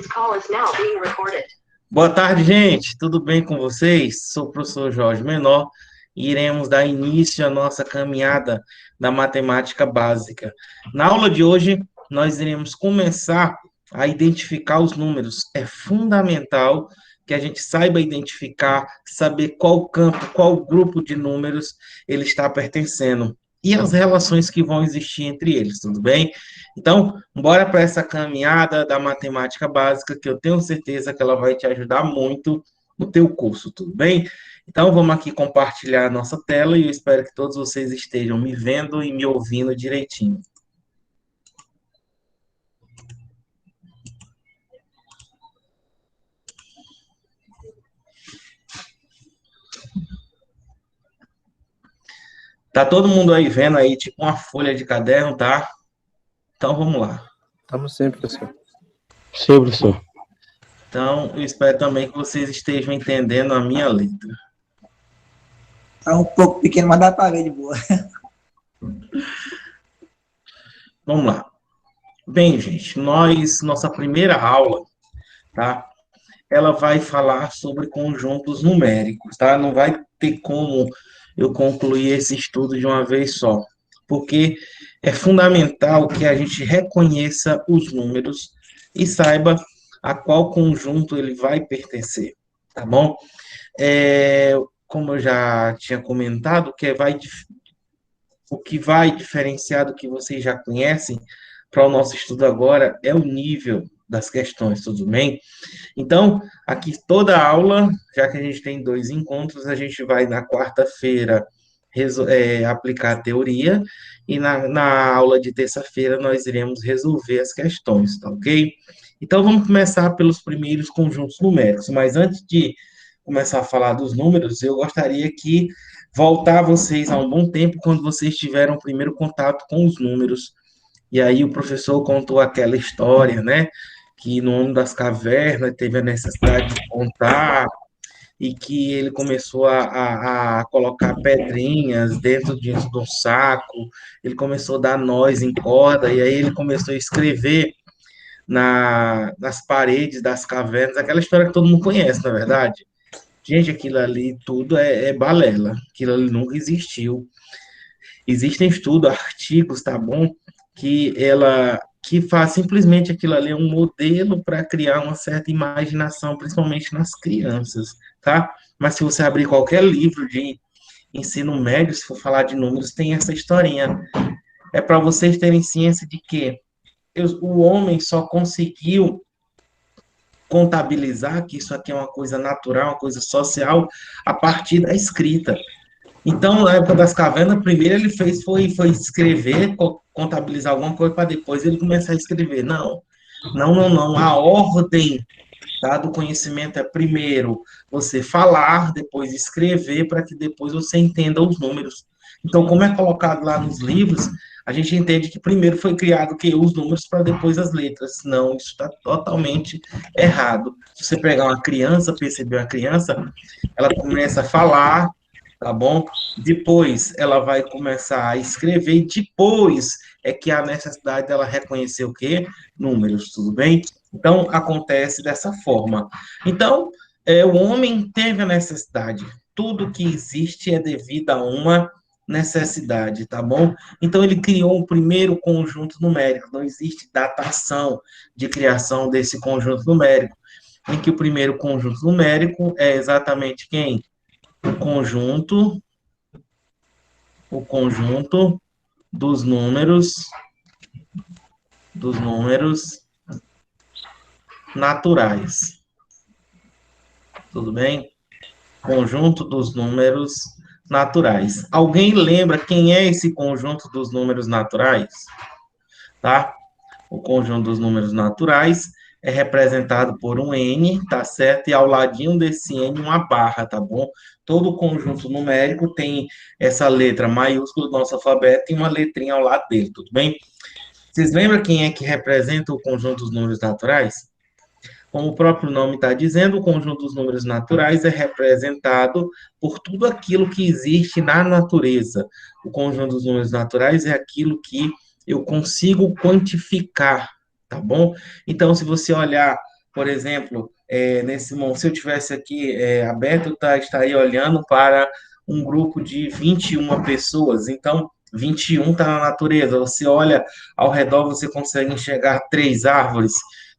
This call is now being recorded. Boa tarde, gente. Tudo bem com vocês? Sou o professor Jorge Menor e iremos dar início à nossa caminhada da matemática básica. Na aula de hoje, nós iremos começar a identificar os números. É fundamental que a gente saiba identificar, saber qual campo, qual grupo de números ele está pertencendo e as relações que vão existir entre eles, tudo bem? Então, bora para essa caminhada da matemática básica, que eu tenho certeza que ela vai te ajudar muito no teu curso, tudo bem? Então, vamos aqui compartilhar a nossa tela e eu espero que todos vocês estejam me vendo e me ouvindo direitinho. Tá todo mundo aí vendo aí, tipo uma folha de caderno, tá? Então, vamos lá. Estamos sempre, professor. Sim, professor. Então, eu espero também que vocês estejam entendendo a minha letra. Tá um pouco pequeno, mas dá para ver de boa. Vamos lá. Bem, gente, nossa primeira aula, tá? Ela vai falar sobre conjuntos numéricos, tá? Não vai ter como eu concluir esse estudo de uma vez só, porque é fundamental que a gente reconheça os números e saiba a qual conjunto ele vai pertencer, tá bom? Como eu já tinha comentado, o que vai diferenciar do que vocês já conhecem para o nosso estudo agora é o nível das questões, tudo bem? Então, aqui toda a aula, já que a gente tem 2 encontros, a gente vai na quarta-feira aplicar a teoria e na aula de terça-feira nós iremos resolver as questões, tá ok? Então, vamos começar pelos primeiros conjuntos numéricos, mas antes de começar a falar dos números, eu gostaria que voltar vocês a um bom tempo quando vocês tiveram o primeiro contato com os números. E aí o professor contou aquela história, né? Que no homem das cavernas teve a necessidade de contar e que ele começou a colocar pedrinhas dentro de um saco, ele começou a dar nós em corda, e aí ele começou a escrever nas paredes das cavernas, aquela história que todo mundo conhece, na verdade. Gente, aquilo ali tudo é balela, aquilo ali nunca existiu. Existem estudos, artigos, tá bom? Que faz simplesmente aquilo ali um modelo para criar uma certa imaginação, principalmente nas crianças, tá? Mas se você abrir qualquer livro de ensino médio, se for falar de números, tem essa historinha. É para vocês terem ciência de que o homem só conseguiu contabilizar que isso aqui é uma coisa natural, uma coisa social, a partir da escrita. Então, na época das cavernas, primeiro ele foi escrever, contabilizar alguma coisa, para depois ele começar a escrever. Não. A ordem, tá, do conhecimento é primeiro você falar, depois escrever, para que depois você entenda os números. Então, como é colocado lá nos livros, a gente entende que primeiro foi criado os números para depois as letras. Não, isso está totalmente errado. Se você pegar uma criança, perceber uma criança, ela começa a falar, tá bom? Depois ela vai começar a escrever e depois é que há necessidade dela reconhecer o quê? Números, tudo bem? Então, acontece dessa forma. Então, o homem teve a necessidade. Tudo que existe é devido a uma necessidade, tá bom? Então, ele criou o primeiro conjunto numérico. Não existe datação de criação desse conjunto numérico. Em que o primeiro conjunto numérico é exatamente quem? O conjunto dos números naturais. Tudo bem? Conjunto dos números naturais. Alguém lembra quem é esse conjunto dos números naturais? Tá? O conjunto dos números naturais é representado por um N, tá certo? E ao ladinho desse N, uma barra, tá bom? Todo conjunto numérico tem essa letra maiúscula do nosso alfabeto e uma letrinha ao lado dele, tudo bem? Vocês lembram quem é que representa o conjunto dos números naturais? Como o próprio nome está dizendo, o conjunto dos números naturais é representado por tudo aquilo que existe na natureza. O conjunto dos números naturais é aquilo que eu consigo quantificar, tá bom? Então, se você olhar por exemplo, nesse momento, se eu tivesse aqui aberto, estaria olhando para um grupo de 21 pessoas. Então, 21 está na natureza. Você olha ao redor, você consegue enxergar 3 árvores,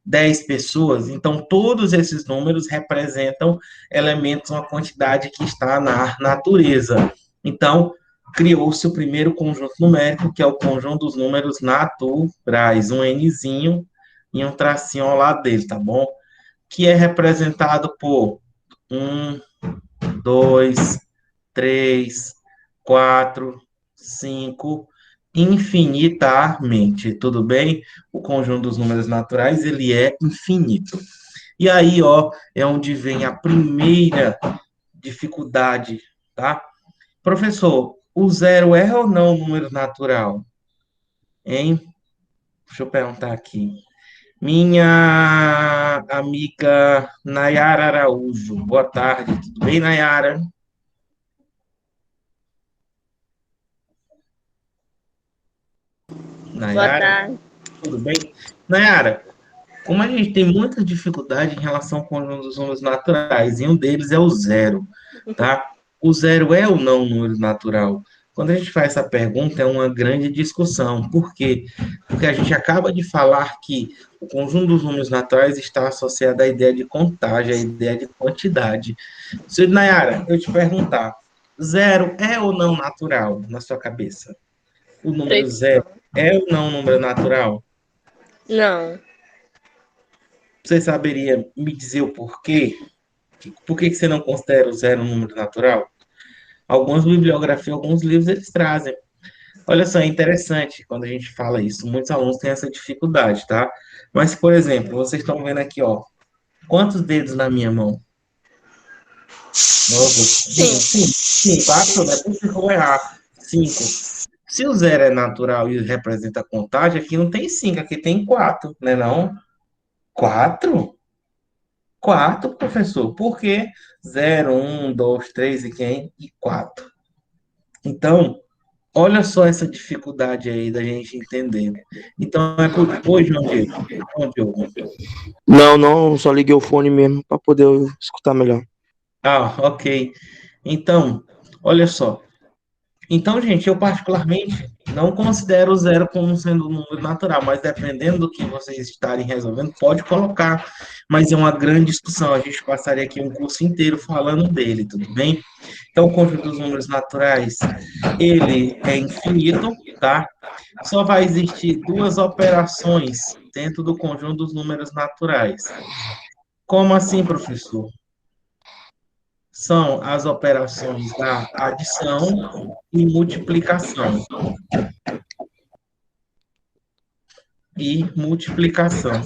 10 pessoas. Então, todos esses números representam elementos, uma quantidade que está na natureza. Então, criou-se o primeiro conjunto numérico, que é o conjunto dos números naturais, um Nzinho e um tracinho ao lado dele, tá bom? Que é representado por 1, 2, 3, 4, 5, infinitamente, tudo bem? O conjunto dos números naturais, ele é infinito. E aí, ó, é onde vem a primeira dificuldade, tá? Professor, o zero é ou não um número natural? Hein? Deixa eu perguntar aqui. Minha amiga Nayara Araújo. Boa tarde, tudo bem, Nayara? Boa Nayara, tarde. tudo bem? Nayara, como a gente tem muita dificuldade em relação ao conjunto dos números naturais, e um deles é o zero, tá? O zero é ou não um número natural? Quando a gente faz essa pergunta, é uma grande discussão. Por quê? Porque a gente acaba de falar que o conjunto dos números naturais está associado à ideia de contagem, à ideia de quantidade. Se, Nayara, eu te perguntar, zero é ou não natural na sua cabeça? O número Acredito zero não. é ou não um número natural? Não. Você saberia me dizer o porquê? Por que você não considera o zero um número natural? Algumas bibliografias, alguns livros eles trazem. Olha só, é interessante quando a gente fala isso. Muitos alunos têm essa dificuldade, tá? Mas, por exemplo, vocês estão vendo aqui, ó. Quantos dedos na minha mão? Nossa, Cinco. sim, quatro, não é possível que eu vou errar. 5. Se o zero é natural e representa a contagem, aqui não tem 5, aqui tem 4, né não? 4? 4, professor. Por quê? 0, 1, 2, 3 e quem? E 4. Então, olha só essa dificuldade aí da gente entender. Então, é por... Oi, João Diego. João Diego. Não, não, só liguei o fone mesmo para poder escutar melhor. Ah, ok. Então, olha só. Então, gente, eu particularmente não considero o zero como sendo um número natural, mas dependendo do que vocês estarem resolvendo, pode colocar. Mas é uma grande discussão. A gente passaria aqui um curso inteiro falando dele, tudo bem? Então, o conjunto dos números naturais, ele é infinito, tá? Só vai existir duas operações dentro do conjunto dos números naturais. Como assim, professor? São as operações da adição e multiplicação. E multiplicação.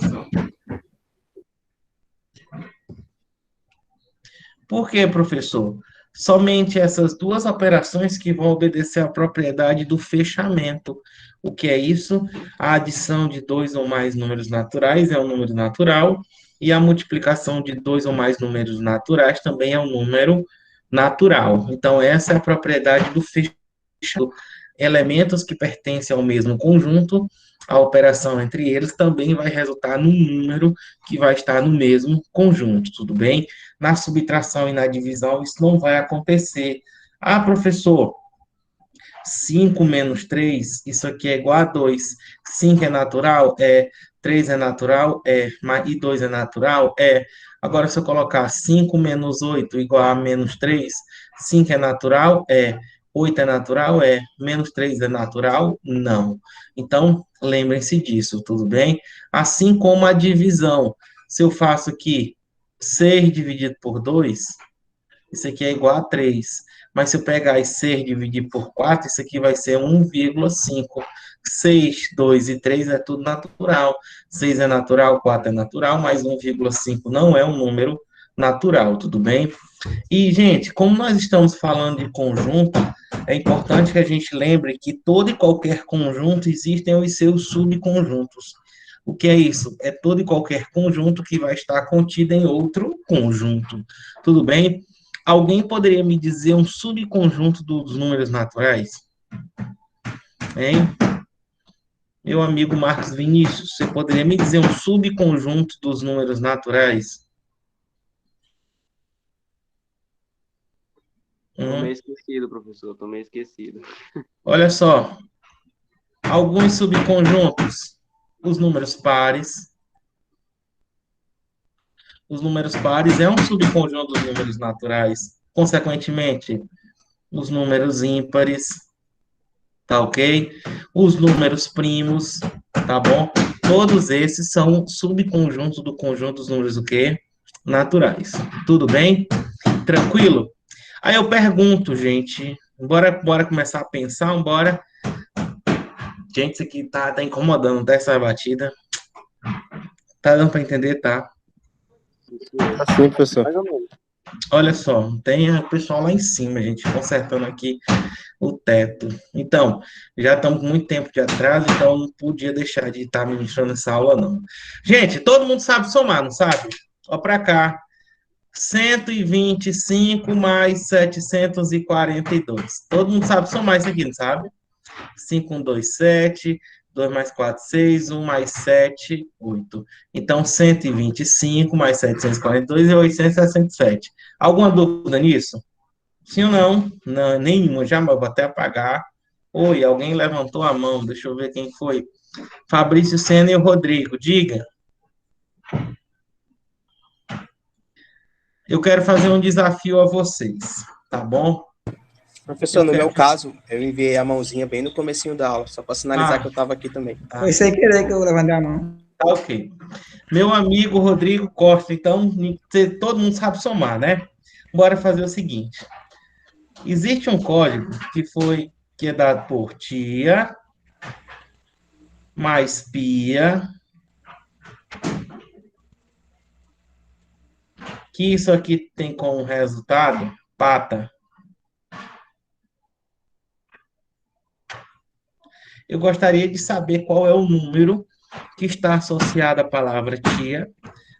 Por quê, professor? Somente essas duas operações que vão obedecer à propriedade do fechamento. O que é isso? A adição de dois ou mais números naturais é um número natural, e a multiplicação de dois ou mais números naturais também é um número natural. Então, essa é a propriedade do fechamento. Elementos que pertencem ao mesmo conjunto, a operação entre eles também vai resultar num número que vai estar no mesmo conjunto, tudo bem? Na subtração e na divisão, isso não vai acontecer. Ah, professor, 5 menos 3, isso aqui é igual a 2. 5 é natural? É. 3 é natural? É. E 2 é natural? É. Agora, se eu colocar 5 menos 8 igual a menos 3, 5 é natural? É. 8 é natural? É. Menos 3 é natural? Não. Então, lembrem-se disso, tudo bem? Assim como a divisão. Se eu faço aqui 6 dividido por 2, isso aqui é igual a 3. Mas se eu pegar e 6 dividir por 4, isso aqui vai ser 1,5. 6, 2 e 3 é tudo natural. 6 é natural, 4 é natural, mas 1,5 não é um número natural, tudo bem? E, gente, como nós estamos falando de conjunto, é importante que a gente lembre que todo e qualquer conjunto existem os seus subconjuntos. O que é isso? É todo e qualquer conjunto que vai estar contido em outro conjunto. Tudo bem? Alguém poderia me dizer um subconjunto dos números naturais? Hein? Meu amigo Marcos Vinícius, você poderia me dizer um subconjunto dos números naturais? Tô meio esquecido, professor, tô meio esquecido. Olha só, alguns subconjuntos, os números pares. Os números pares é um subconjunto dos números naturais. Consequentemente, os números ímpares, tá ok? Os números primos, tá bom? Todos esses são subconjuntos do conjunto dos números o quê? Naturais. Tudo bem? Tranquilo? Aí eu pergunto, gente, bora começar a pensar, bora. Gente, isso aqui tá incomodando, tá? Essa batida. Tá dando para entender, tá? Assim, professor. Mais ou menos. Olha só, tem o pessoal lá em cima, gente, consertando aqui o teto. Então, já estamos com muito tempo de atraso, então não podia deixar de estar ministrando essa aula, não. Gente, todo mundo sabe somar, não sabe? Ó para cá. 125 mais 742. Todo mundo sabe somar isso aqui, não sabe? 5, 1, 2, 7. 2 mais 4, 6. 1 mais 7, 8. Então, 125 mais 742 é 867. Alguma dúvida nisso? Sim ou não? Não, nenhuma. Já vou até apagar. Oi, alguém levantou a mão. Deixa eu ver quem foi. Fabrício Sena e o Rodrigo. Diga. Eu quero fazer um desafio a vocês, tá bom? Professor, no meu caso, eu enviei a mãozinha bem no comecinho da aula, só para sinalizar que eu estava aqui também. Foi sem querer que eu levantei a mão. Tá ok. Meu amigo Rodrigo Costa, então, todo mundo sabe somar, né? Bora fazer o seguinte. Existe um código que é dado por tia mais pia, que isso aqui tem como resultado pata. Eu gostaria de saber qual é o número que está associado à palavra tia,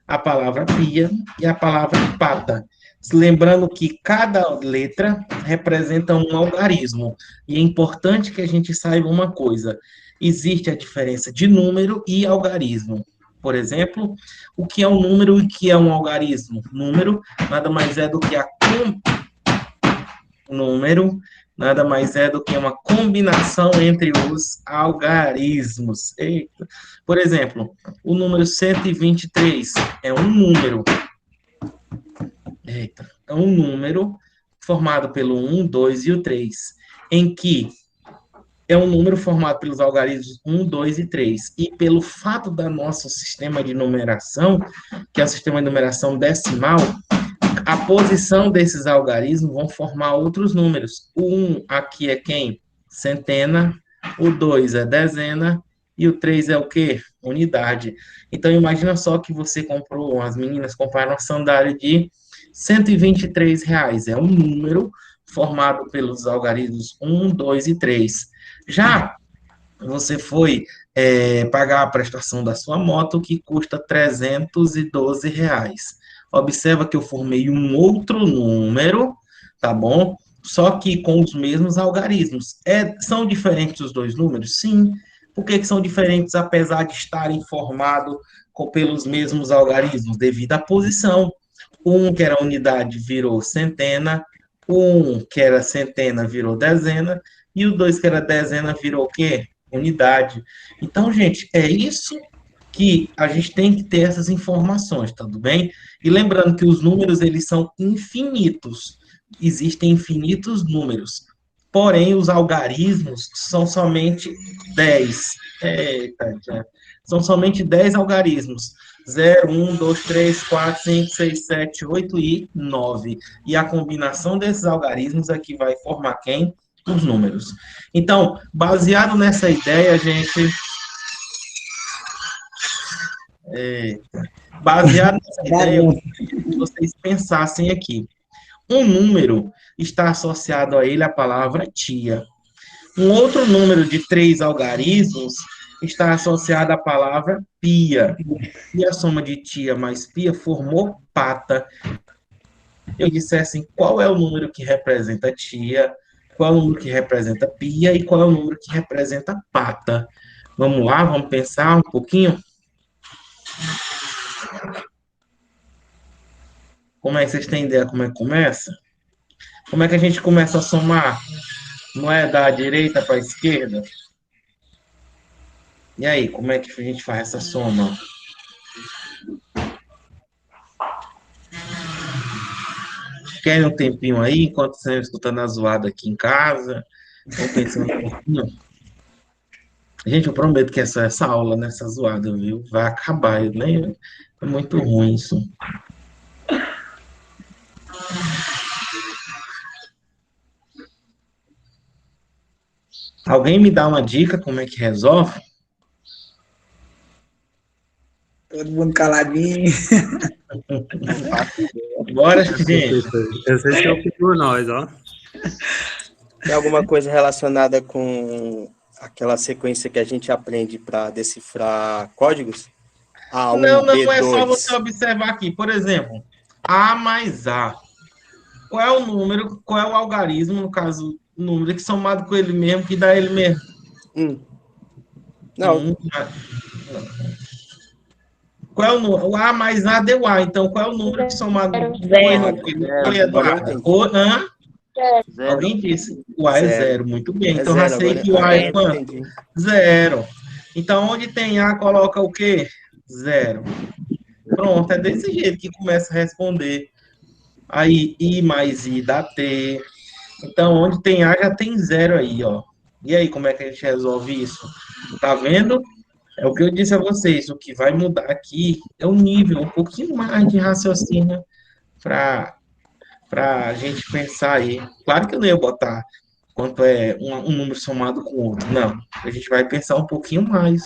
à palavra pia e à palavra pata. Lembrando que cada letra representa um algarismo. E é importante que a gente saiba uma coisa: existe a diferença de número e algarismo. Por exemplo, o que é um número e o que é um algarismo? Número nada mais é do que número nada mais é do que uma combinação entre os algarismos. Eita. Por exemplo, o número 123 é um número. Eita. É um número formado pelo 1, 2 e o 3, em que é um número formado pelos algarismos 1, 2 e 3. E pelo fato do nosso sistema de numeração, que é o sistema de numeração decimal, a posição desses algarismos vão formar outros números. O 1 aqui é quem? Centena. O 2 é dezena. E o 3 é o quê? Unidade. Então, imagina só que você comprou, as meninas compraram uma sandália de R$ 123. É um número formado pelos algarismos 1, 2 e 3. Já você foi pagar a prestação da sua moto, que custa R$ 312. Observa que eu formei um outro número, tá bom? Só que com os mesmos algarismos. São diferentes os dois números? Sim. Por que são diferentes, apesar de estarem formados pelos mesmos algarismos? Devido à posição. Um que era unidade virou centena, um que era centena virou dezena, e o 2 que era dezena virou o quê? Unidade. Então, gente, é isso que a gente tem que ter essas informações, tudo bem? E lembrando que os números, eles são infinitos. Existem infinitos números. Porém, os algarismos são somente 10. Eita, são somente 10 algarismos. 0, 1, 2, 3, 4, 5, 6, 7, 8 e 9. E a combinação desses algarismos é que vai formar quem? Os números. Então, baseado nessa ideia, a gente... Baseado nessa ideia, eu queria que vocês pensassem aqui. Um número está associado a ele a palavra tia. Um outro número de 3 algarismos está associado à palavra pia. E a soma de tia mais pia formou pata. Eu dissesse qual é o número que representa tia, qual é o número que representa pia e qual é o número que representa pata. Vamos lá, vamos pensar um pouquinho? Como é que vocês têm ideia como é que começa? Como é que a gente começa a somar? Não é da direita para a esquerda? E aí, como é que a gente faz essa soma? Querem um tempinho aí, enquanto você está escutando a zoada aqui em casa? Vão pensando um pouquinho. Gente, eu prometo que essa aula, nessa zoada, viu? Vai acabar. Eu nem... É muito ruim isso. Alguém me dá uma dica como é que resolve? Todo mundo caladinho. Bora, gente. Essa é o por nós, ó. Tem alguma coisa relacionada com aquela sequência que a gente aprende para decifrar códigos? A1, Não é B2. só você observar aqui. Por exemplo, A mais A. Qual é o número, qual é o algarismo, no caso, o número que somado com ele mesmo, que dá ele mesmo? Não. Qual é o número? O A mais A deu A. Então, qual é o número que somado com ele? Alguém disse. O A é zero. Muito bem. Então, já sei que o A é quanto? Zero. Então, onde tem A, coloca o quê? Zero. Pronto, é desse jeito que começa a responder. Aí, I mais I dá T. Então, onde tem A, já tem zero aí, ó. E aí, como é que a gente resolve isso? Tá vendo? É o que eu disse a vocês. O que vai mudar aqui é o nível, um pouquinho mais de raciocínio para a gente pensar aí. Claro que eu não ia botar quanto é um número somado com o outro. Não. A gente vai pensar um pouquinho mais.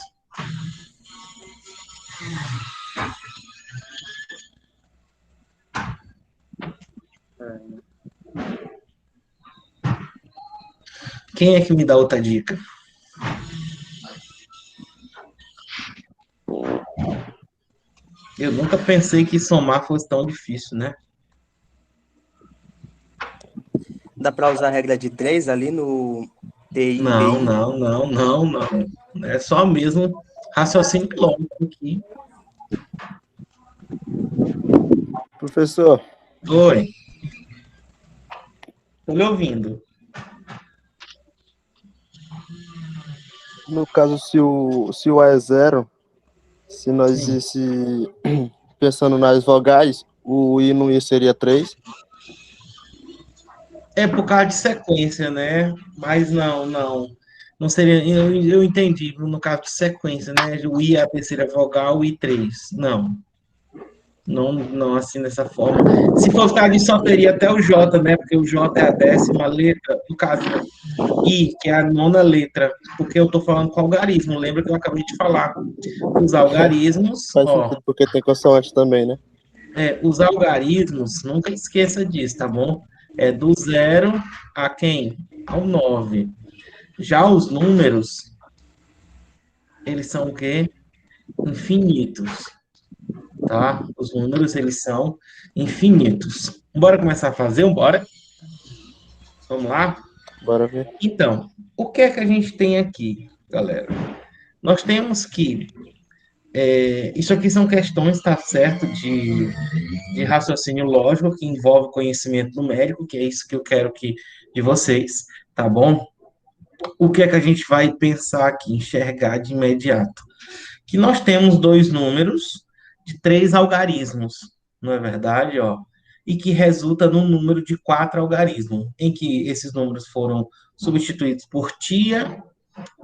Quem é que me dá outra dica? Eu nunca pensei que somar fosse tão difícil, né? Dá para usar a regra de 3 ali no TI? Não. É só mesmo raciocínio lógico aqui. Professor. Oi. Estou lhe ouvindo. No caso, se o A é zero, se nós pensando nas vogais, o I no I seria 3. É por causa de sequência, né? Mas não. Não seria. Eu entendi, no caso de sequência, né? O I é a terceira vogal, o I3. Não. Não assim dessa forma. Se fosse caso de só teria até o J, né? Porque o J é a 10ª letra, no caso, I, que é a 9ª letra, porque eu estou falando com algarismo. Lembra que eu acabei de falar? Os algarismos. Faz sentido, porque tem consoante também, né? Os algarismos, nunca esqueça disso, tá bom? É do 0 a quem? Ao 9. Já os números, eles são o quê? Infinitos. Tá? Os números, eles são infinitos. Bora começar a fazer? Bora? Vamos lá? Bora ver. Então, o que é que a gente tem aqui, galera? Nós temos que... isso aqui são questões, tá certo? De raciocínio lógico, que envolve conhecimento numérico, que é isso que eu quero de vocês, tá bom? O que é que a gente vai pensar aqui, enxergar de imediato? Que nós temos dois números de 3 algarismos, não é verdade? Ó? E que resulta num número de 4 algarismos, em que esses números foram substituídos por tia,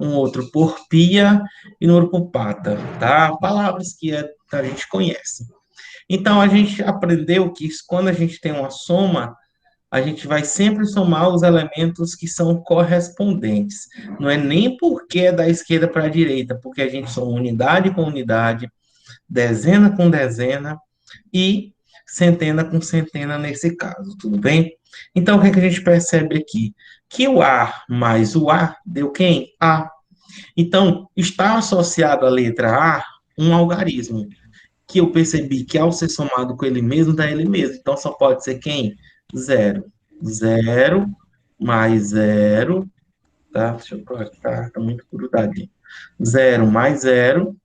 um outro por pia e um outro por pata, tá? Palavras que a gente conhece. Então, a gente aprendeu que quando a gente tem uma soma, a gente vai sempre somar os elementos que são correspondentes. Não é nem porque é da esquerda para a direita, porque a gente soma unidade com unidade, dezena com dezena e centena com centena nesse caso, tudo bem? Então, o que é que a gente percebe aqui? Que o A mais o A deu quem? A. Então, está associado à letra A um algarismo, que eu percebi que ao ser somado com ele mesmo, dá ele mesmo. Então, só pode ser quem? Zero. Zero mais zero, tá? Deixa eu colocar, tá muito grudadinho. 0 mais 0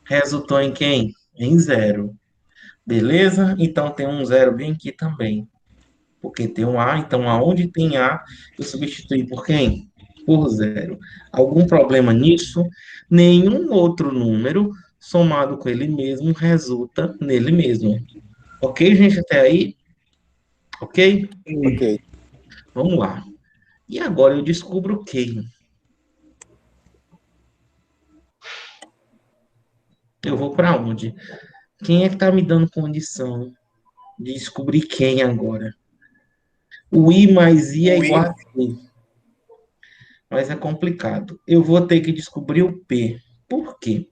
resultou em quem? Em 0. Beleza? Então tem um 0 bem aqui também. Porque tem um A, então aonde tem A, eu substituí por quem? Por 0. Algum problema nisso? Nenhum outro número somado com ele mesmo resulta nele mesmo. Ok, gente, até aí? Ok? Ok. Vamos lá. E agora eu descubro o quê? Eu vou para onde? Quem é que está me dando condição de descobrir quem agora? O I mais I é O igual I, a C. Mas é complicado. Eu vou ter que descobrir o P. Por quê?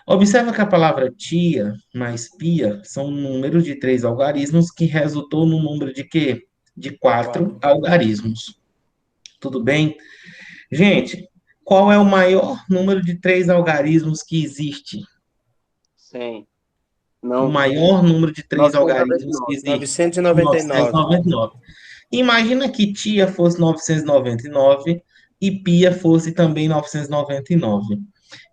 Observa que a palavra tia mais pia são números de 3 algarismos que resultou no número de quê? De 4 algarismos. Tudo bem? Gente, qual é o maior número de 3 algarismos que existe? 100. O Não, maior número de 3 algarismos que 999. existe? 999. 999. Imagina que tia fosse 999 e pia fosse também 999.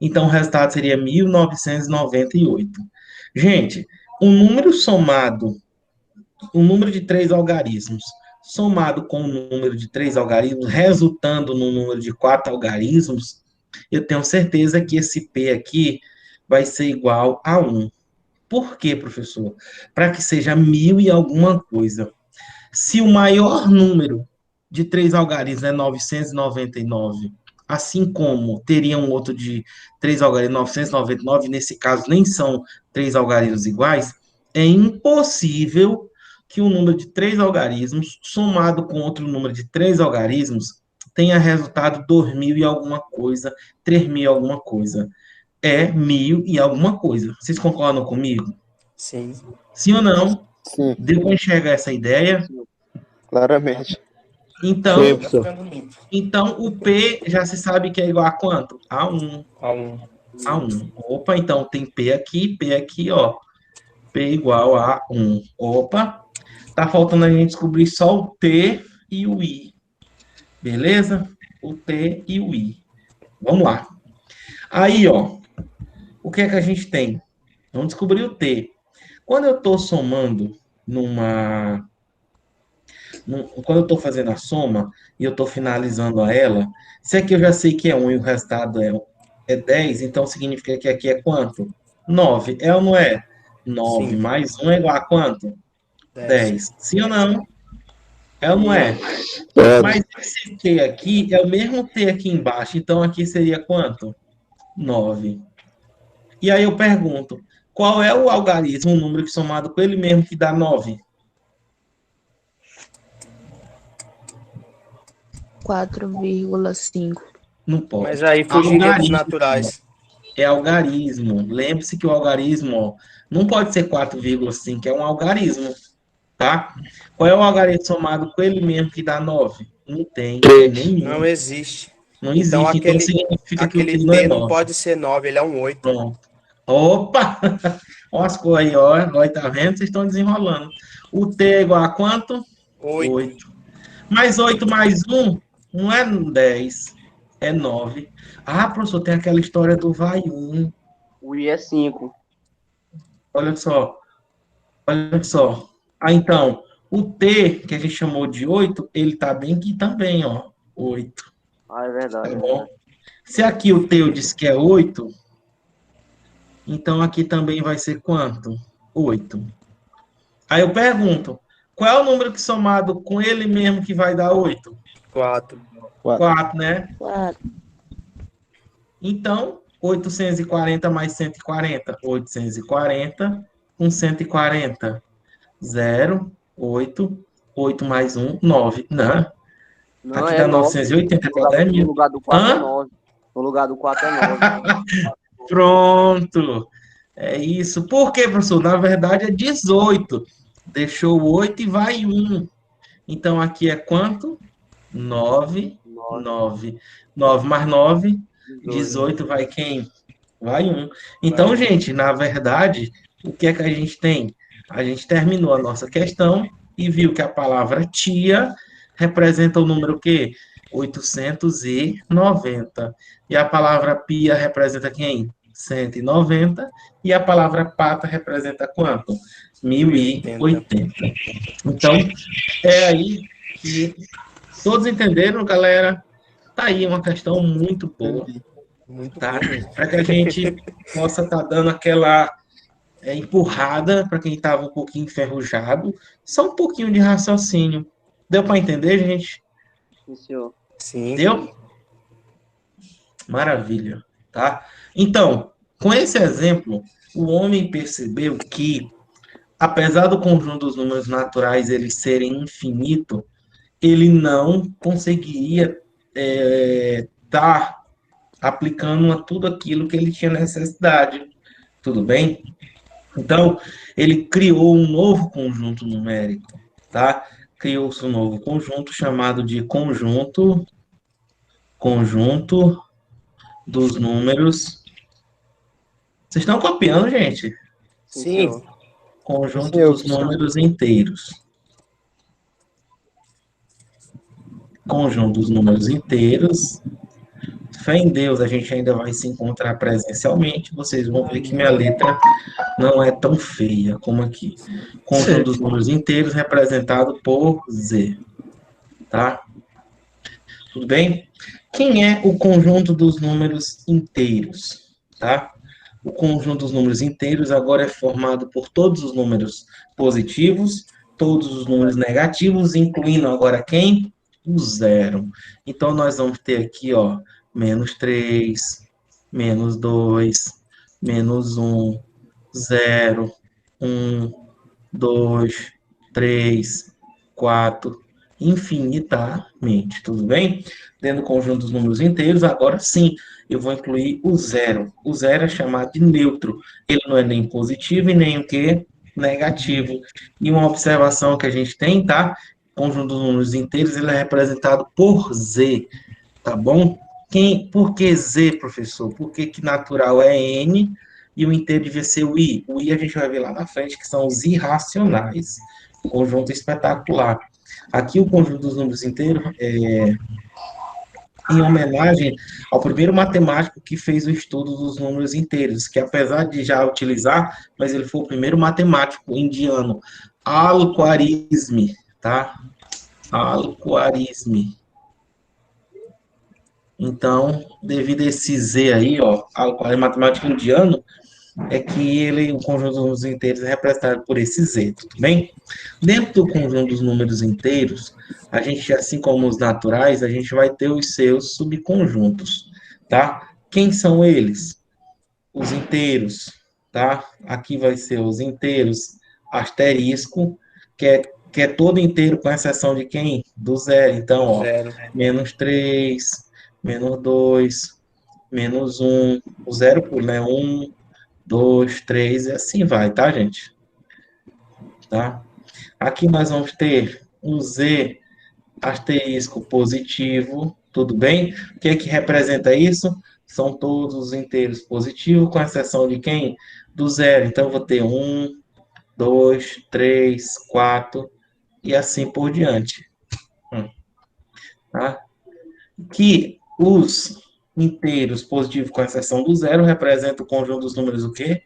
Então, o resultado seria 1998. Gente, o número somado, o número de 3 algarismos, somado com o número de 3 algarismos, resultando no número de 4 algarismos, eu tenho certeza que esse P aqui vai ser igual a 1. Por quê, professor? Para que seja 1000 e alguma coisa. Se o maior número de 3 algarismos é 999, assim como teria um outro de 3 algarismos 999, nesse caso nem são 3 algarismos iguais, é impossível que o número de 3 algarismos, somado com outro número de 3 algarismos, tenha resultado 2000 e alguma coisa, 3000 e alguma coisa. É 1000 e alguma coisa. Vocês concordam comigo? Sim. Sim ou não? Sim, Deu para enxergar essa ideia? claramente. Então, Sim, professor. então, o P já se sabe que é igual a quanto? A 1. A1. A 1. Opa, então tem P aqui, ó. P igual a 1. Opa, tá faltando a gente descobrir só o T e o I. Beleza? O T e o I. Vamos lá. Aí, ó, o que é que a gente tem? Vamos descobrir o T. Quando eu estou somando quando eu estou fazendo a soma e eu estou finalizando a ela, se aqui eu já sei que é 1 e o resultado é 10, então significa que aqui é quanto? 9. É ou não é? 9 Sim. mais 1 é igual a quanto? 10. 10. Sim ou não? É ou não é? É, Mas esse T aqui é o mesmo T aqui embaixo, então aqui seria quanto? 9. E aí eu pergunto, qual é o algarismo, o número que somado com ele mesmo que dá 9? 4,5. Não pode. Mas aí fugiria dos Algarismo. naturais. É algarismo. Lembre-se que o algarismo, ó, não pode ser 4,5, é um algarismo, tá? Qual é o algarismo somado com ele mesmo que dá 9? Não tem nenhum. Não existe. Não Então existe. Então aquele, significa que o aquele T não é T não 9. pode ser 9, ele é um 8. Pronto. Opa! Ó as cores aí, ó. Agora tá vendo? Vocês estão desenrolando. O T é igual a quanto? 8. 8. Mais 8 mais 1 não é 10, é 9. Ah, professor, tem aquela história do vai 1. o I é 5. Olha só. Olha só. Ah, então, o T, que a gente chamou de 8, ele tá bem aqui também, ó. 8. Ah, é Tá verdade. bom? Se aqui o T eu disse que é 8, então aqui também vai ser quanto? 8. Aí eu pergunto, qual é o número que somado com ele mesmo que vai dar 8? 4. 4, né? 4. Então, 840 mais 140. 840 com 140. 0, 8, 8 mais 1, 9. Não, Não, aqui é dá 9. 980, No lugar, é no 1000. lugar do 4 é Hã? 9. No lugar do 4 é 9. Pronto. É isso. Por quê, professor? Na verdade é 18. Deixou o 8 e vai 1. Então aqui é quanto? 9, 9, 9. 9 mais 9, 18. 18 vai quem? Vai 1. Então, gente, na verdade, o que é que a gente tem? A gente terminou a nossa questão e viu que a palavra tia representa o número quê? 890. E a palavra pia representa quem? 190. E a palavra pata representa quanto? 1080. Então, é aí que todos entenderam, galera? Tá aí uma questão muito boa, Muito tá? bom mesmo. Para que a gente possa estar dando aquela empurrada para quem estava um pouquinho enferrujado, só um pouquinho de raciocínio. Deu para entender, gente? Sim, senhor. Sim. Deu? Maravilha, tá? Então, com esse exemplo, o homem percebeu que, apesar do conjunto dos números naturais eles serem infinito, ele não conseguiria estar aplicando a tudo aquilo que ele tinha necessidade. Tudo bem? Então, ele criou um novo conjunto numérico, tá? Criou-se um novo conjunto chamado de conjunto dos números. Vocês estão copiando, gente? Sim, Sim. senhor. Conjunto Sim, eu dos que sou. números inteiros. Conjunto dos números inteiros. Fé em Deus, a gente ainda vai se encontrar presencialmente. Vocês vão ver que minha letra não é tão feia como aqui. Conjunto dos números inteiros representado por Z. Tá? Tudo bem? Quem é o conjunto dos números inteiros? Tá? O conjunto dos números inteiros agora é formado por todos os números positivos, todos os números negativos, incluindo agora quem? O zero. Então, nós vamos ter aqui, ó, -3, -2, -1, 0, 1, 2, 3, 4, infinitamente, tudo bem? Dentro do conjunto dos números inteiros, agora sim, eu vou incluir o zero. O zero é chamado de neutro. Ele não é nem positivo e nem o que? Negativo. E uma observação que a gente tem, tá? O conjunto dos números inteiros, ele é representado por Z, tá bom? Por que Z, professor? Por que natural é N e o inteiro devia ser o I? O I a gente vai ver lá na frente, que são os irracionais. Conjunto espetacular. Aqui o conjunto dos números inteiros em homenagem ao primeiro matemático que fez o estudo dos números inteiros, que apesar de já utilizar, mas ele foi o primeiro matemático indiano, Al-Khwarizmi, tá? Al-Khwarizmi. Então, devido a esse Z aí, ó, Al-Khwarizmi, matemático indiano, é que o conjunto dos números inteiros é representado por esse Z, tudo bem? Dentro do conjunto dos números inteiros, a gente, assim como os naturais, a gente vai ter os seus subconjuntos, tá? Quem são eles? Os inteiros, tá? Aqui vai ser os inteiros asterisco, que é todo inteiro com exceção de quem? Do zero. Então, ó, Zero. -3, -2, -1, o zero pula, né? 1, 2, 3, e assim vai, tá, gente? Tá? Aqui nós vamos ter um Z asterisco positivo, tudo bem? O que é que representa isso? São todos os inteiros positivos, com exceção de quem? Do zero. Então, eu vou ter 1, 2, 3, 4, e assim por diante. Tá? Que os inteiros positivos, com exceção do zero, representam o conjunto dos números o quê?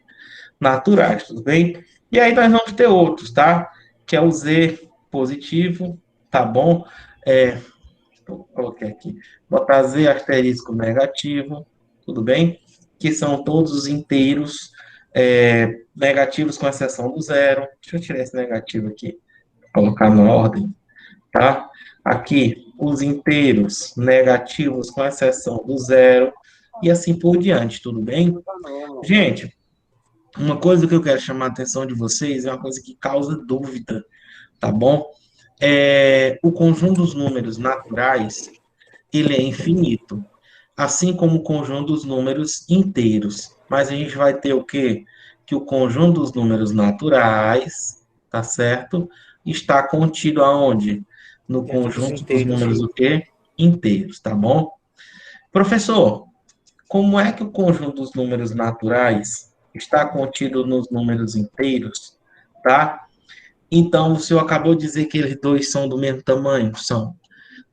Naturais, tudo bem? E aí nós vamos ter outros, tá? Que é o Z positivo, tá bom? Vou colocar aqui, botar Z asterisco negativo, tudo bem? Que são todos os inteiros negativos, com exceção do zero. Deixa eu tirar esse negativo aqui, colocar na ordem, tá? Aqui, os inteiros negativos, com exceção do zero, e assim por diante, tudo bem? Gente, uma coisa que eu quero chamar a atenção de vocês é uma coisa que causa dúvida, tá bom? O conjunto dos números naturais, ele é infinito, assim como o conjunto dos números inteiros. Mas a gente vai ter o quê? Que o conjunto dos números naturais, tá certo? Está contido aonde? No Dentro dos conjunto dos inteiros. números o quê? Inteiros, tá bom? Professor, como é que o conjunto dos números naturais está contido nos números inteiros, tá? Então, o senhor acabou de dizer que eles dois são do mesmo tamanho, são,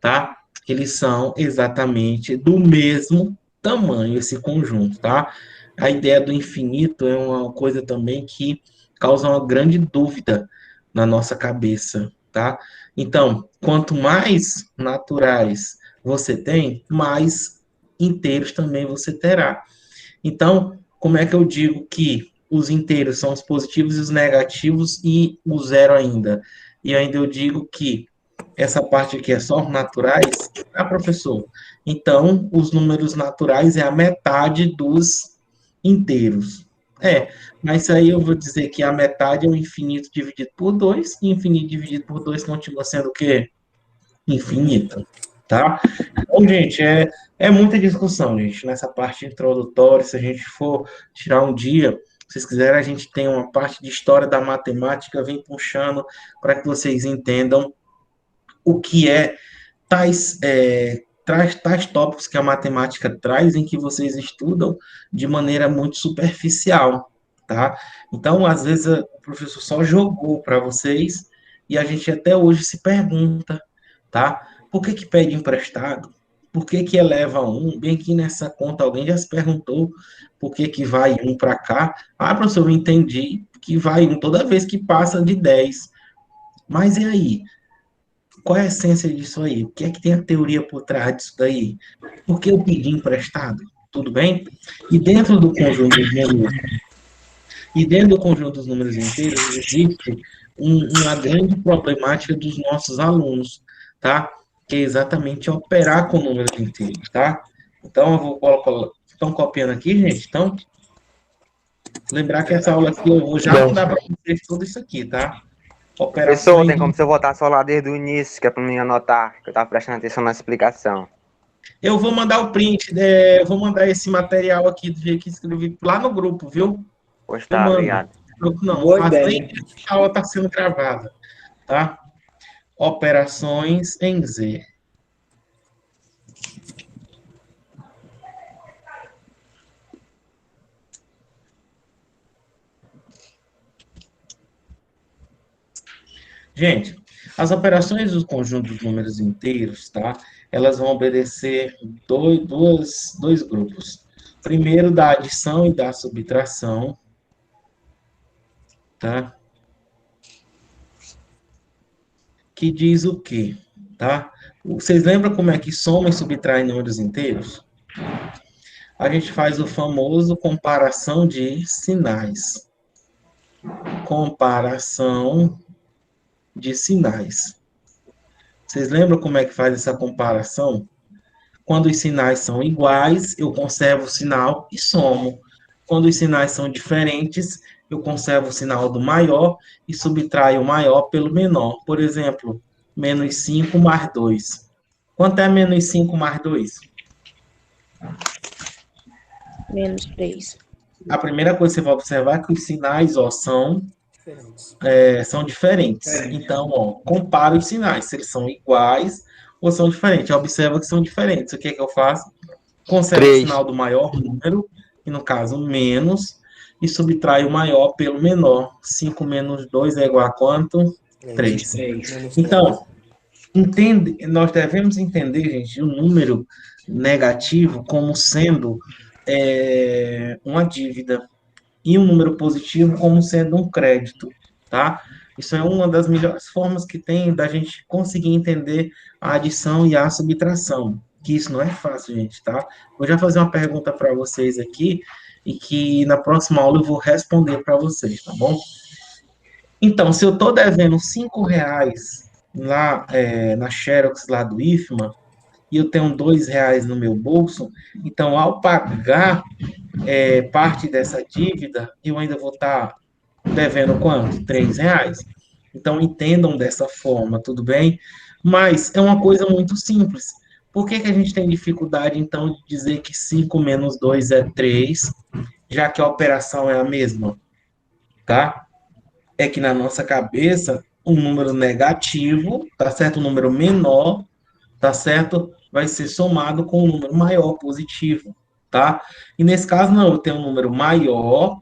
tá? eles são exatamente do mesmo tamanho, esse conjunto, tá? A ideia do infinito é uma coisa também que causa uma grande dúvida na nossa cabeça, tá? Então, quanto mais naturais você tem, mais inteiros também você terá. Então, como é que eu digo que os inteiros são os positivos e os negativos e o zero ainda? E ainda eu digo que essa parte aqui é só naturais? Ah, professor. Então, os números naturais é a metade dos inteiros. É, mas isso aí eu vou dizer que a metade é o infinito dividido por 2, e infinito dividido por 2 continua sendo o quê? Infinito, tá? Então, gente, é muita discussão, gente, nessa parte introdutória. Se a gente for tirar um dia, se vocês quiserem, a gente tem uma parte de história da matemática, vem puxando para que vocês entendam o que é tais tópicos que a matemática traz, em que vocês estudam de maneira muito superficial, tá? Então, às vezes, o professor só jogou para vocês e a gente até hoje se pergunta, tá? Por que que pede emprestado? Por que que eleva um? Bem aqui nessa conta, alguém já se perguntou por que que vai um para cá? Ah, professor, eu entendi que vai um toda vez que passa de 10. Mas e aí? Qual é a essência disso aí? O que é que tem a teoria por trás disso daí? Por que eu pedi emprestado? Tudo bem? E dentro do conjunto dos números, e dentro do conjunto dos números inteiros, existe uma grande problemática dos nossos alunos, tá? Que é exatamente operar com números inteiros, tá? Então, eu vou colocar. Estão copiando aqui, gente? Então, lembrar que essa aula aqui eu vou já mandar para vocês tudo isso aqui, tá? Professor, tem como se eu voltar só lá desde o início, que é para mim anotar, que eu estava prestando atenção na explicação. Eu vou mandar o print, eu vou mandar esse material aqui do jeito que escrevi lá no grupo, viu? Pois tá, obrigado. Não, Boa mas ideia. nem a aula está sendo gravada, tá? Operações em Z. Gente, as operações dos conjuntos dos números inteiros, tá? Elas vão obedecer dois grupos. Primeiro, da adição e da subtração, tá? Que diz o quê, tá? Vocês lembram como é que soma e subtrai números inteiros? A gente faz o famoso comparação de sinais. Comparação de sinais. Vocês lembram como é que faz essa comparação? Quando os sinais são iguais, eu conservo o sinal e somo. Quando os sinais são diferentes, eu conservo o sinal do maior e subtraio o maior pelo menor. Por exemplo, menos 5 mais 2. Quanto é menos 5 mais 2? Menos 3. A primeira coisa que você vai observar é que os sinais são diferentes. Então, compara os sinais, se eles são iguais ou são diferentes. Observa que são diferentes. O que é que eu faço? Conservo o sinal do maior número, que no caso menos, e subtraio o maior pelo menor. 5 menos 2 é igual a quanto? 3. Então, nós devemos entender, gente, o número negativo como sendo uma dívida e um número positivo como sendo um crédito, tá? Isso é uma das melhores formas que tem da gente conseguir entender a adição e a subtração, que isso não é fácil, gente, tá? Vou já fazer uma pergunta para vocês aqui e que na próxima aula eu vou responder para vocês, tá bom? Então, se eu estou devendo R$ 5 lá na Xerox lá do IFMA e eu tenho R$ 2 no meu bolso, então ao pagar parte dessa dívida, eu ainda vou estar devendo quanto? R$ 3. Então, entendam dessa forma, tudo bem? Mas é uma coisa muito simples. Por que que a gente tem dificuldade, então, de dizer que 5 menos 2 é 3, já que a operação é a mesma? Tá? É que na nossa cabeça, um número negativo, tá certo? Um número menor, tá certo? Vai ser somado com um número maior, positivo, tá? E nesse caso, não, eu tenho um número maior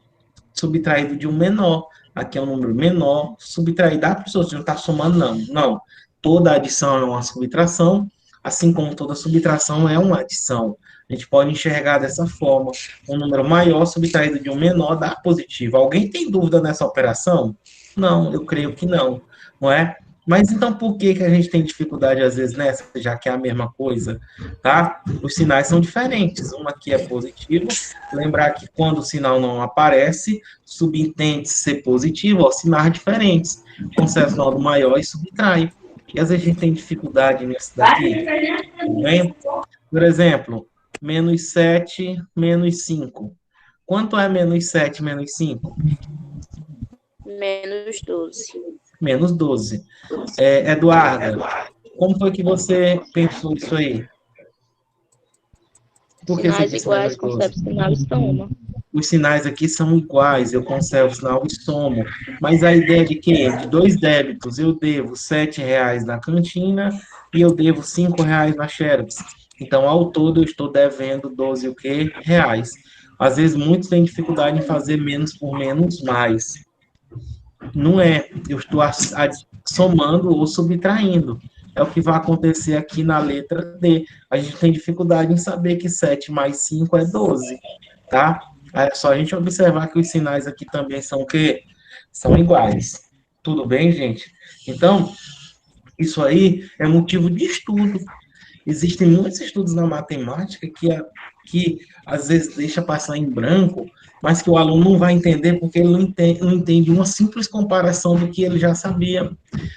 subtraído de um menor. Aqui é um número menor subtraído. Ah, professor, você não está somando, não. Não. Toda adição é uma subtração, assim como toda subtração é uma adição. A gente pode enxergar dessa forma. Um número maior subtraído de um menor dá positivo. Alguém tem dúvida nessa operação? Não, eu creio que não, não é? Mas então por que a gente tem dificuldade às vezes nessa, já que é a mesma coisa, tá? Os sinais são diferentes. Um aqui é positivo. Lembrar que quando o sinal não aparece, subentende ser positivo, ó, sinais diferentes. Concede o sinal do maior e subtrai. E às vezes a gente tem dificuldade nisso daqui, tá bem? Por exemplo, menos 7, menos 5. Quanto é menos 7, menos 5? Menos 12. Menos 12. Eduarda, como foi que você pensou isso aí? Por que você Sinais disse iguais, menos 12? conserva o sinal e soma. Os sinais aqui são iguais, eu conservo o sinal e somo. Mas a ideia de quê? De 2 débitos. Eu devo R$ 7 na cantina e eu devo R$ 5 na Xerox. Então, ao todo, eu estou devendo 12 o quê? Reais. Às vezes, muitos têm dificuldade em fazer menos por menos mais. Não é. Eu estou somando ou subtraindo. É o que vai acontecer aqui na letra D. A gente tem dificuldade em saber que 7 mais 5 é 12, tá? É só a gente observar que os sinais aqui também são o quê? São iguais. Tudo bem, gente? Então, isso aí é motivo de estudo. Existem muitos estudos na matemática que às vezes deixa passar em branco, mas que o aluno não vai entender porque ele não entende uma simples comparação do que ele já sabia.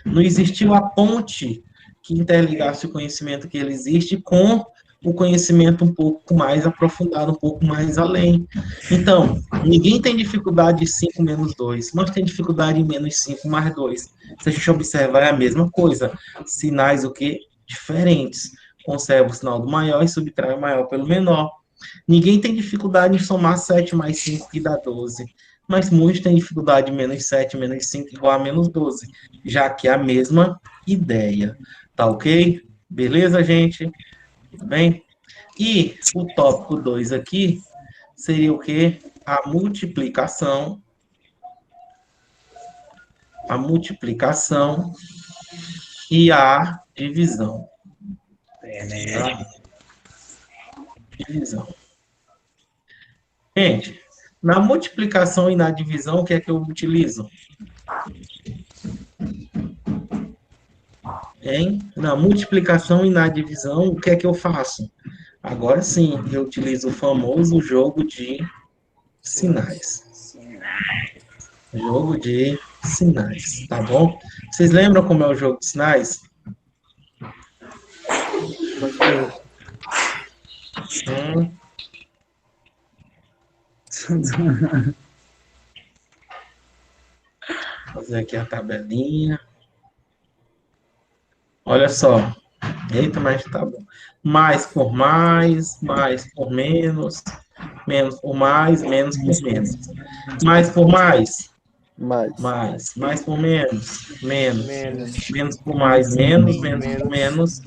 Não existiu a ponte que interligasse o conhecimento que ele existe com o conhecimento um pouco mais aprofundado, um pouco mais além. Então, ninguém tem dificuldade de 5 menos 2, mas tem dificuldade em menos 5 mais 2. Se a gente observar, é a mesma coisa. Sinais o quê? Diferentes. Conserva o sinal do maior e subtrai o maior pelo menor. Ninguém tem dificuldade em somar 7 mais 5, que dá 12. Mas muitos têm dificuldade em menos 7, menos 5, igual a menos 12. Já que é a mesma ideia. Tá ok? Beleza, gente? Tudo bem? E o tópico 2 aqui seria o quê? A multiplicação. A multiplicação e a divisão. Tá? Divisão. Gente, na multiplicação e na divisão, o que é que eu utilizo? Hein? Na multiplicação e na divisão, o que é que eu faço? Agora sim, eu utilizo o famoso jogo de sinais. Jogo de sinais, tá bom? Vocês lembram como é o jogo de sinais? Vou fazer aqui a tabelinha. Olha só. Eita, mas tá bom. Mais por mais por menos, menos por mais por menos. Mais por mais, mais por menos, menos por mais, menos por menos,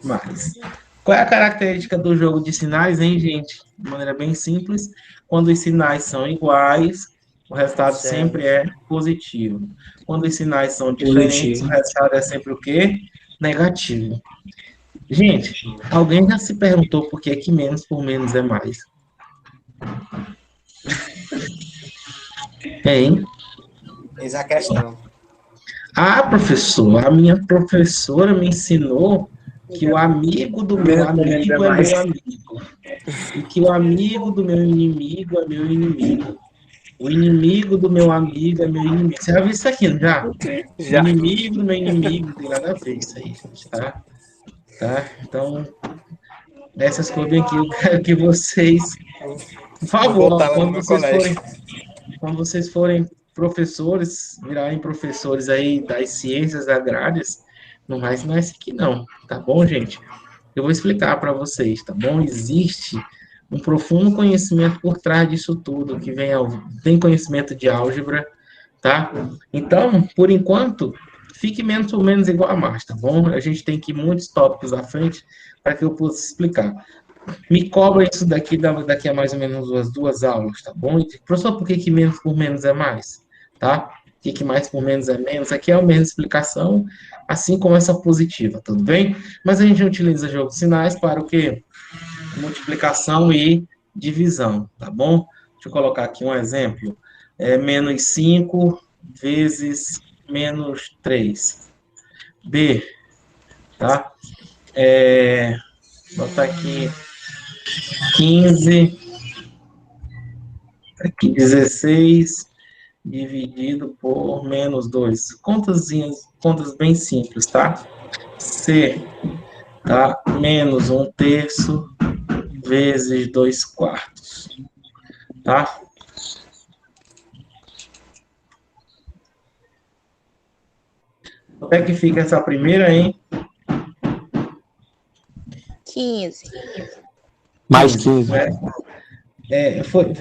mais. Qual é a característica do jogo de sinais, hein, gente? De maneira bem simples, quando os sinais são iguais, o resultado sempre é positivo. Quando os sinais são diferentes, o resultado é sempre o quê? Negativo. Gente, alguém já se perguntou por que menos por menos é mais? Hein? Eis a questão. Ah, professor, a minha professora me ensinou que o amigo do meu amigo é meu amigo. E que o amigo do meu inimigo é meu inimigo. O inimigo do meu amigo é meu inimigo. Você já viu isso aqui, não já? Já. O inimigo do meu inimigo, não tem nada a ver isso aí, gente, tá? Tá? Então, essas coisas aqui eu quero que vocês, por favor, quando vocês forem professores, virarem professores aí das ciências agrárias, não vai ensinar isso aqui não, tá bom, gente? Eu vou explicar para vocês, tá bom? Existe um profundo conhecimento por trás disso tudo, que tem conhecimento de álgebra, tá? Então, por enquanto, fique menos ou menos igual a mais, tá bom? A gente tem aqui muitos tópicos à frente para que eu possa explicar. Me cobra isso daqui a mais ou menos umas 2 aulas, tá bom? Professor, por que menos por menos é mais? Tá? que mais por menos é menos, aqui é a mesma explicação, assim como essa positiva, tudo bem? Mas a gente utiliza jogo de sinais para o quê? Multiplicação e divisão, tá bom? Deixa eu colocar aqui um exemplo. Menos 5 vezes menos 3. B, tá? Botar aqui 15, aqui 16, dividido por menos 2. Contas bem simples, tá? C, tá? Menos 1/3 vezes 2/4, tá? Quanto é que fica essa primeira, hein? 15. Mais 15.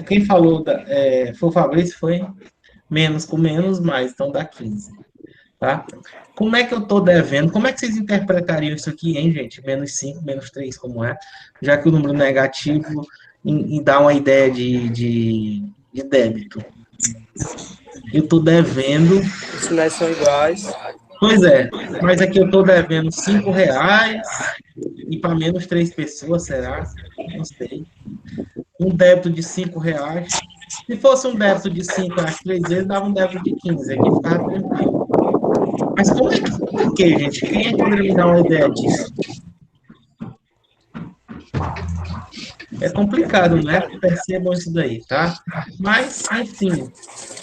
Quem falou, foi o Fabrício, foi menos com menos, mais, então dá 15, tá? Como é que eu estou devendo? Como é que vocês interpretariam isso aqui, hein, gente? Menos 5, menos 3, como é? Já que o número negativo dá uma ideia de débito. Eu estou devendo... Os sinais são iguais. Pois é, mas aqui eu estou devendo R$5 e para menos 3 pessoas, será? Não sei. Um débito de R$5. Se fosse um débito de R$5 3 vezes, dava um débito de 15. Aqui ficava tranquilo. Mas como é que... Por quê, gente? Quem é que poderia me dar uma ideia disso? É complicado, né? Percebam isso daí, tá? Mas, enfim,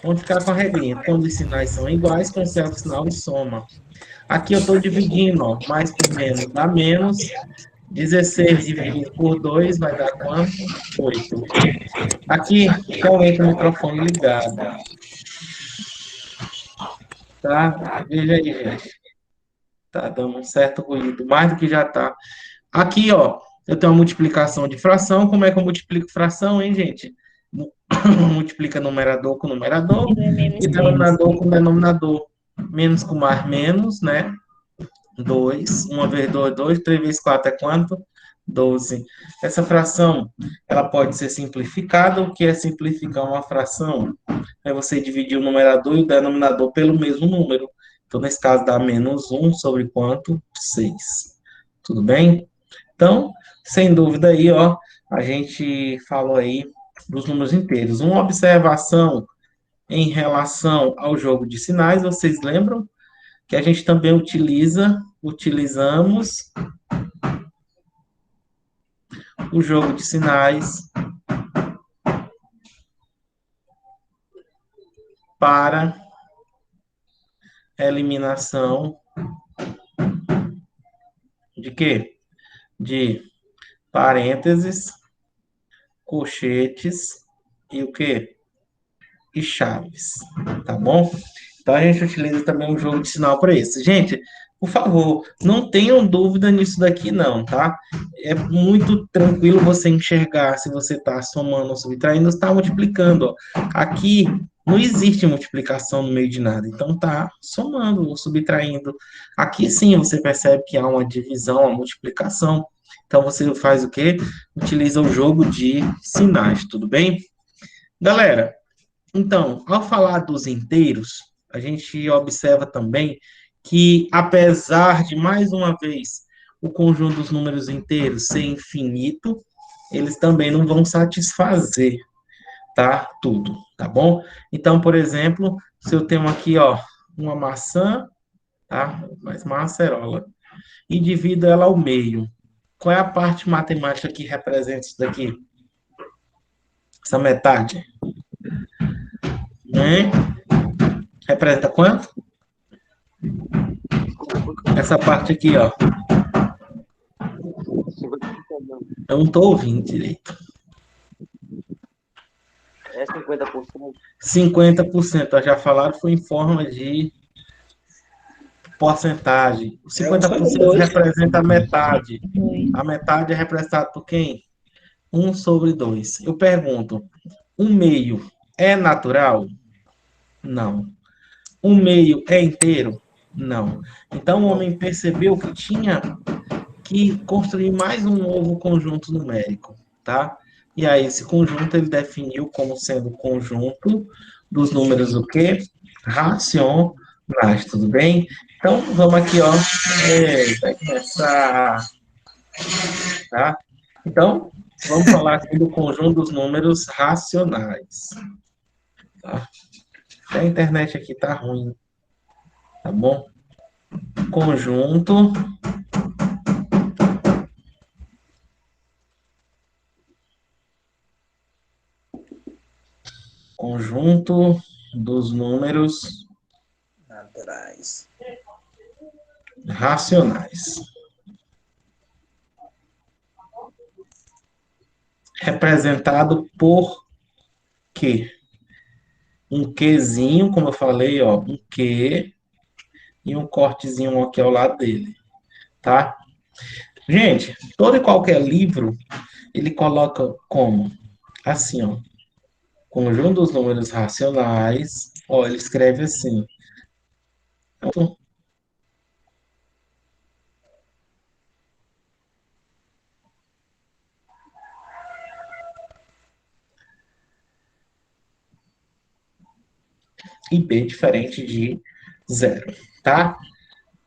vamos ficar com a regrinha. Quando os sinais são iguais, conserva o sinal e soma. Aqui eu estou dividindo, ó, mais por menos dá menos. 16 dividido por 2 vai dar quanto? 8. Aqui, realmente o microfone ligado. Tá? Veja aí, gente. Tá dando um certo ruído, mais do que já tá. Aqui, ó, eu tenho uma multiplicação de fração. Como é que eu multiplico fração, hein, gente? Multiplica numerador com numerador e denominador com denominador. Menos com mais, menos, né? 2. 1 vezes 2, 2. 3 vezes 4 é quanto? 12. Essa fração, ela pode ser simplificada. O que é simplificar uma fração? É você dividir o numerador e o denominador pelo mesmo número. Então, nesse caso, dá menos 1 sobre quanto? 6. Tudo bem? Então, sem dúvida aí, ó, a gente falou aí dos números inteiros. Uma observação em relação ao jogo de sinais, vocês lembram que a gente também utilizamos o jogo de sinais para eliminação de quê? De parênteses, colchetes e o quê? E chaves, tá bom? Então, a gente utiliza também um jogo de sinal para isso. Gente, por favor, não tenham dúvida nisso daqui, não, tá? É muito tranquilo você enxergar se você está somando ou subtraindo, está multiplicando. Ó. Aqui não existe multiplicação no meio de nada, então tá somando ou subtraindo. Aqui sim você percebe que há uma divisão, uma multiplicação. Então, você faz o quê? Utiliza o jogo de sinais, tudo bem? Galera, então, ao falar dos inteiros, a gente observa também que, apesar de, mais uma vez, o conjunto dos números inteiros ser infinito, eles também não vão satisfazer, tá? Tudo, tá bom? Então, por exemplo, se eu tenho aqui, ó, uma maçã, tá? Mais macerola, e divido ela ao meio. Qual é a parte matemática que representa isso daqui? Essa metade. Hein? Representa quanto? Essa parte aqui, ó. Eu não estou ouvindo direito. É 50%. 50%, já falaram, foi em forma de porcentagem. O 50% representa a metade. A metade é representada por quem? 1 sobre 2. Eu pergunto, 1/2 é natural? Não. 1/2 é inteiro? Não. Então, o homem percebeu que tinha que construir mais um novo conjunto numérico, tá? E aí, esse conjunto ele definiu como sendo o conjunto dos números o quê? racionais, tudo bem? Então, vamos aqui, ó. Vai começar, tá? Então, vamos falar aqui do conjunto dos números racionais, tá? A internet aqui tá ruim, tá bom? Conjunto dos números Naturais. racionais. Representado por quê? Um Qzinho, como eu falei, ó, um Q e um cortezinho aqui ao lado dele, tá? Gente, todo e qualquer livro, ele coloca como? Assim, ó. Conjunto dos números racionais, ó, ele escreve assim. E B diferente de zero, tá?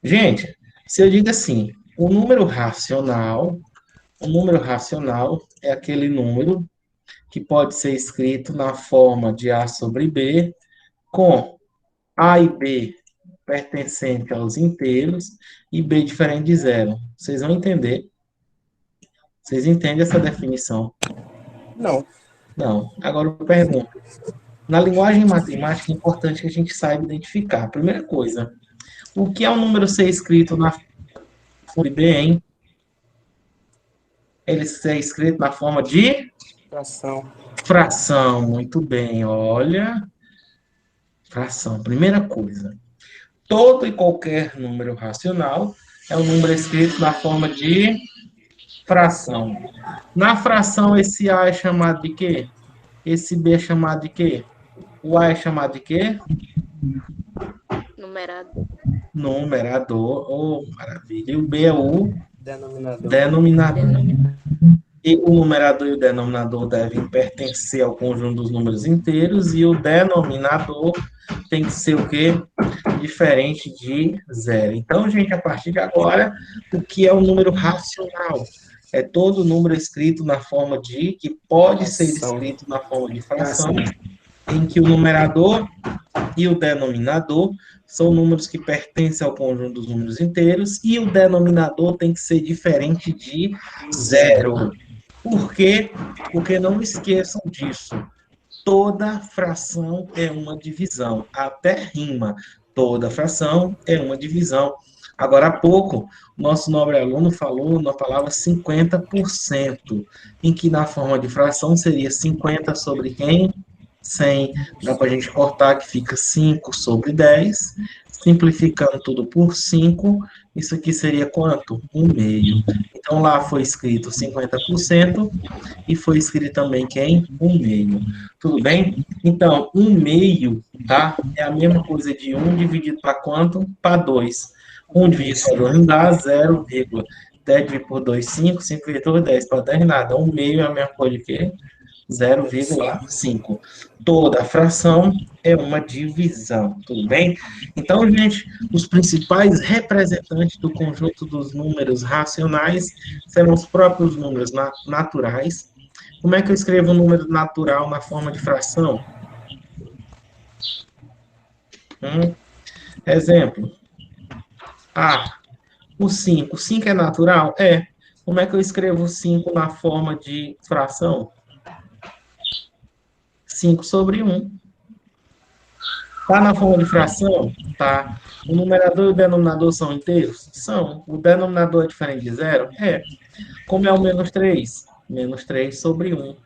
Gente, se eu digo assim, o número racional é aquele número que pode ser escrito na forma de A sobre B, com A e B pertencente aos inteiros e B diferente de zero. Vocês vão entender? Vocês entendem essa definição? Não. Não. Agora eu pergunto. Na linguagem matemática é importante que a gente saiba identificar. Primeira coisa, o que é um número ser escrito na forma de B, hein? Ele ser escrito na forma de Fração. fração. Muito bem, olha. Fração. Primeira coisa. Todo e qualquer número racional é um número escrito na forma de fração. Na fração, esse A é chamado de quê? Esse B é chamado de quê? O A é chamado de quê? Numerador. Numerador. Oh, maravilha. E o B é o Denominador. denominador. E o numerador e o denominador devem pertencer ao conjunto dos números inteiros e o denominador tem que ser o quê? Diferente de zero. Então, gente, a partir de agora, o que é o número racional? É todo número escrito na forma de, que pode ser escrito na forma de fração, em que o numerador e o denominador são números que pertencem ao conjunto dos números inteiros e o denominador tem que ser diferente de zero. Por quê? Porque não esqueçam disso. Toda fração é uma divisão. Até rima. Toda fração é uma divisão. Agora há pouco, nosso nobre aluno falou na palavra 50%, em que na forma de fração seria 50 sobre quem? 100. Dá para a gente cortar que fica 5 sobre 10. Simplificando tudo por 5, isso aqui seria quanto? 1/2. Então, lá foi escrito 50% e foi escrito também quem? 1/2. Tudo bem? Então, 1/2, tá? É a mesma coisa de 1 dividido para quanto? Para 2. 1 dividido para 2 não dá 0, 10 dividido por 2, 5. 5 dividido por 10 para 10 nada. 1/2 é a mesma coisa de quê? 0,5. Toda fração é uma divisão, tudo bem? Então, gente, os principais representantes do conjunto dos números racionais serão os próprios números naturais. Como é que eu escrevo um número natural na forma de fração? Exemplo. O 5. O 5 é natural? É. Como é que eu escrevo o 5 na forma de fração? 5 sobre 1. Tá na forma de fração? Tá. O numerador e o denominador são inteiros? São. O denominador é diferente de zero? É. Como é o menos 3? Menos 3 sobre 1.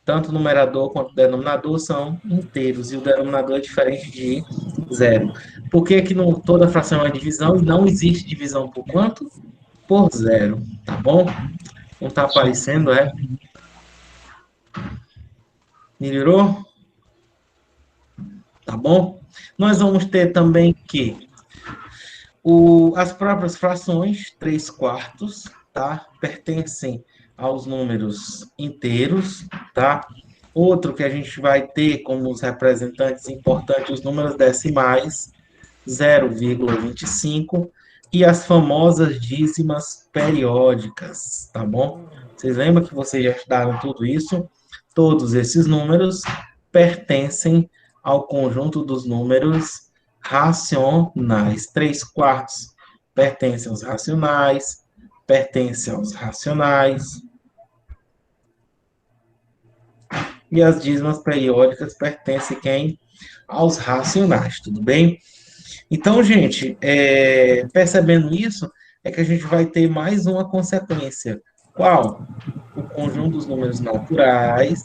Tanto o numerador quanto o denominador são inteiros e o denominador é diferente de zero. Por que que toda fração é uma divisão e não existe divisão por quanto? Por zero, tá bom? Não tá aparecendo, é? Melhorou? Tá bom? Nós vamos ter também que as próprias frações, 3/4, tá? Pertencem aos números inteiros, tá? Outro que a gente vai ter como os representantes importantes os números decimais, 0,25, e as famosas dízimas periódicas, tá bom? Vocês lembram que vocês já estudaram tudo isso? Todos esses números pertencem ao conjunto dos números racionais. 3/4 pertence aos racionais, pertence aos racionais. E as dízimas periódicas pertencem quem? Aos racionais, tudo bem? Então, gente, percebendo isso, é que a gente vai ter mais uma consequência. Qual? O conjunto dos números naturais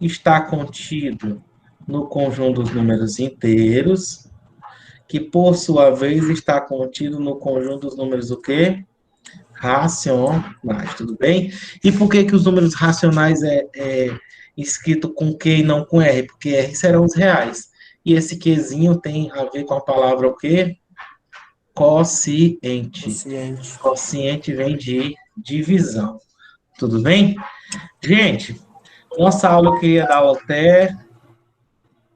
está contido no conjunto dos números inteiros, que, por sua vez, está contido no conjunto dos números o quê? Racionais, tudo bem? E por que que os números racionais é escrito com Q e não com R? Porque R serão os reais. E esse Qzinho tem a ver com a palavra o quê? Quociente. Quociente vem de divisão. Tudo bem? Gente, nossa aula eu queria dar até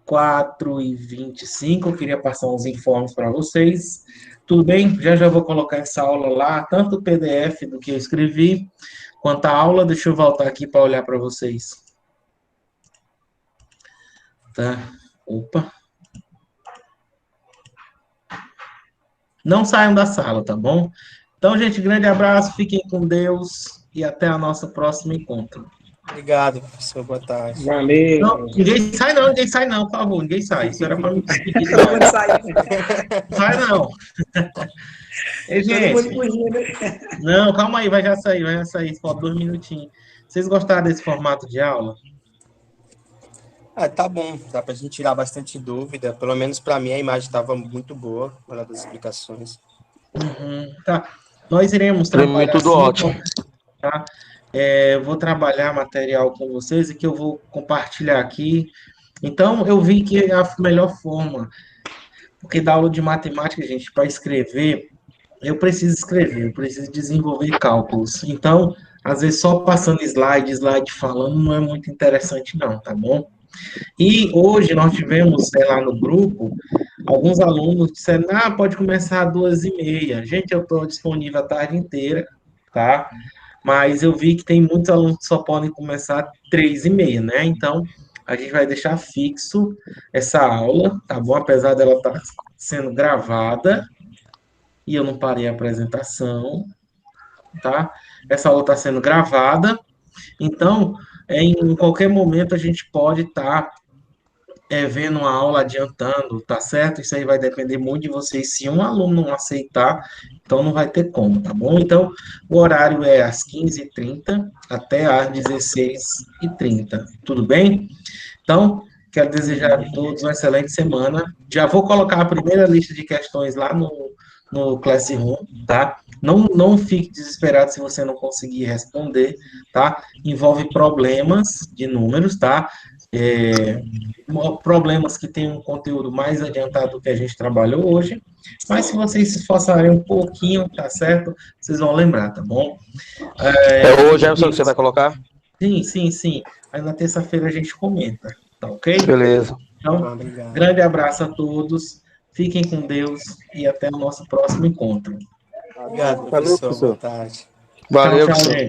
4h25. Eu queria passar uns informes para vocês. Tudo bem? Já vou colocar essa aula lá, tanto o PDF do que eu escrevi, quanto a aula. Deixa eu voltar aqui para olhar para vocês. Tá? Opa. Não saiam da sala, tá bom? Então, gente, grande abraço, fiquem com Deus e até a nossa próxima encontro. Obrigado, professor. Boa tarde. Valeu. Não, ninguém sai não, por favor, ninguém sai. Isso era para me despedir. Todo mundo saiu. Não sai não. Ei, gente, não, calma aí, vai já sair, falta 2 minutinhos. Vocês gostaram desse formato de aula? Tá bom, dá pra gente tirar bastante dúvida. Pelo menos para mim a imagem estava muito boa, na hora das explicações. Tá. Nós iremos Para mim, tudo ótimo. Tá? Vou trabalhar material com vocês e que eu vou compartilhar aqui. Então, eu vi que é a melhor forma, porque da aula de matemática, gente, para escrever, eu preciso escrever, eu preciso desenvolver cálculos. Então, às vezes, só passando slide falando, não é muito interessante, não, tá bom? E hoje nós tivemos, sei lá, no grupo, alguns alunos disseram, pode começar às 2h30. Gente, eu estou disponível a tarde inteira, tá? Mas eu vi que tem muitos alunos que só podem começar às 3h30, né? Então, a gente vai deixar fixo essa aula, tá bom? Apesar dela estar sendo gravada, e eu não parei a apresentação, tá? Essa aula está sendo gravada, então, em qualquer momento a gente pode estar vendo uma aula adiantando, tá certo? Isso aí vai depender muito de vocês. Se um aluno não aceitar, então não vai ter como, tá bom? Então, o horário é às 15h30 até às 16h30, tudo bem? Então, quero desejar a todos uma excelente semana. Já vou colocar a primeira lista de questões lá no Classroom, tá? Não fique desesperado se você não conseguir responder, tá? Envolve problemas de números, tá? Problemas que têm um conteúdo mais adiantado do que a gente trabalhou hoje, mas se vocês se esforçarem um pouquinho, tá certo? Vocês vão lembrar, tá bom? Hoje, Jefferson, que você vai colocar? Sim. Aí na terça-feira a gente comenta, tá ok? Beleza. Então, grande abraço a todos, fiquem com Deus e até o nosso próximo encontro. Obrigado, Valeu, professor. Boa tarde. Valeu, Tchau, professor. gente.